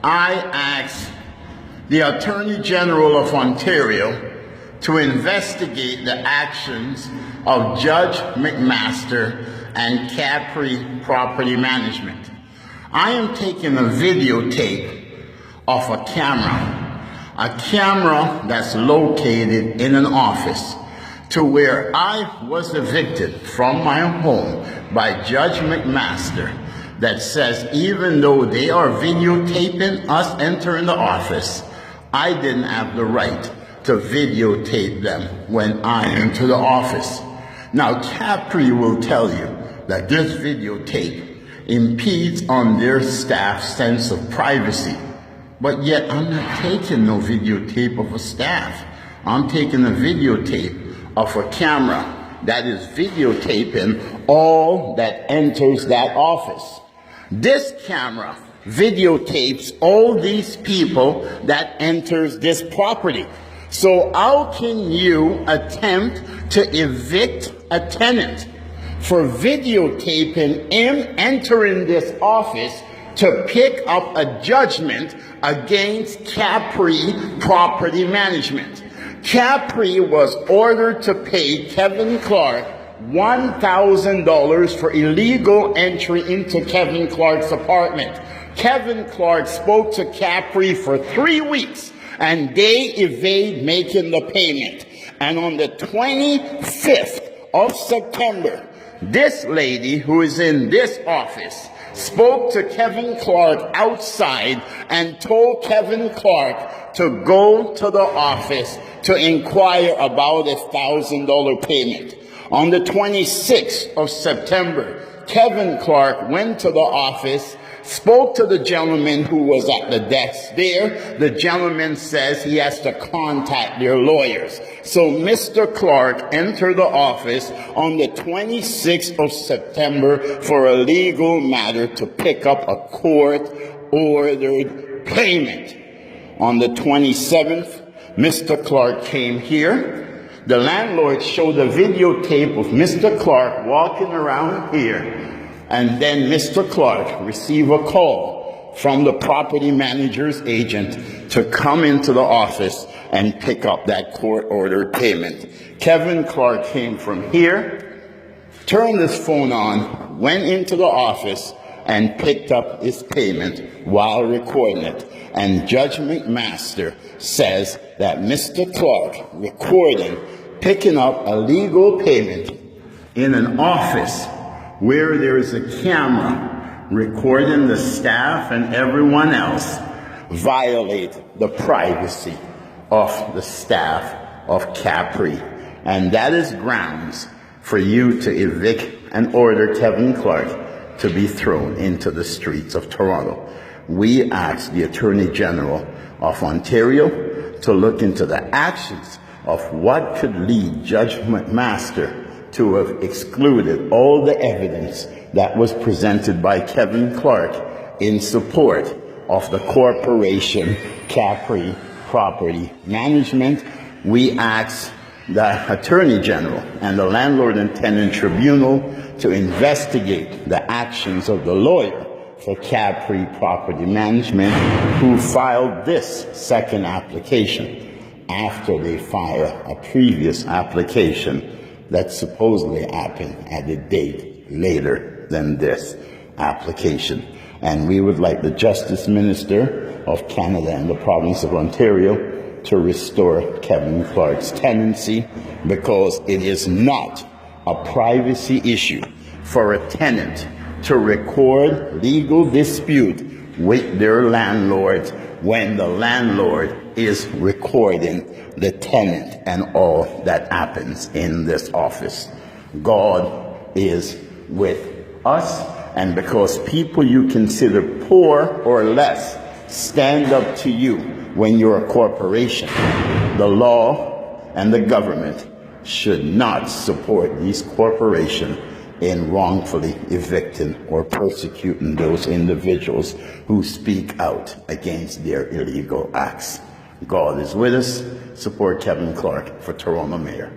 I asked the Attorney General of Ontario to investigate the actions of Judge McMaster and Capri Property Management. I am taking a videotape of a camera that's located in an office to where I was evicted from my home by Judge McMaster, that says even though they are videotaping us entering the office, I didn't have the right to videotape them when I enter the office. Now, Capri will tell you that this videotape impedes on their staff's sense of privacy. But yet, I'm not taking no videotape of a staff. I'm taking a videotape of a camera that is videotaping all that enters that office. This camera videotapes all these people that enters this property. So how can you attempt to evict a tenant for videotaping him entering this office to pick up a judgment against Capri Property Management? Capri was ordered to pay Kevin Clark $1,000 for illegal entry into Kevin Clark's apartment. Kevin Clark spoke to Capri for 3 weeks and they evade making the payment. And on the 25th of September, this lady who is in this office spoke to Kevin Clark outside and told Kevin Clark to go to the office to inquire about a $1,000 payment. On the 26th of September, Kevin Clark went to the office, spoke to the gentleman who was at the desk there. The gentleman says he has to contact their lawyers. So Mr. Clark entered the office on the 26th of September for a legal matter to pick up a court-ordered payment. On the 27th, Mr. Clark came here. The landlord showed a videotape of Mr. Clark walking around here. And then Mr. Clark received a call from the property manager's agent to come into the office and pick up that court-ordered payment. Kevin Clark came from here, turned his phone on, went into the office, and picked up his payment while recording it. And Judge McMaster says that Mr. Clark recording, picking up a legal payment in an office where there is a camera recording the staff and everyone else, violate the privacy of the staff of Capri. And that is grounds for you to evict and order Kevin Clark to be thrown into the streets of Toronto. We ask the Attorney General of Ontario to look into the actions of what could lead Judge McMaster to have excluded all the evidence that was presented by Kevin Clark in support of the corporation Capri Property Management. We ask the Attorney General and the Landlord and Tenant Tribunal to investigate the actions of the lawyer for Capri Property Management who filed this second application after they filed a previous application that supposedly happened at a date later than this application. And we would like the Justice Minister of Canada and the Province of Ontario to restore Kevin Clark's tenancy, because it is not a privacy issue for a tenant to record legal dispute with their landlord when the landlord is recording the tenant and all that happens in this office. God is with us, and because people you consider poor or less stand up to you when you're a corporation, the law and the government should not support these corporations in wrongfully evicting or persecuting those individuals who speak out against their illegal acts. God is with us. Support Kevin Clark for Toronto Mayor.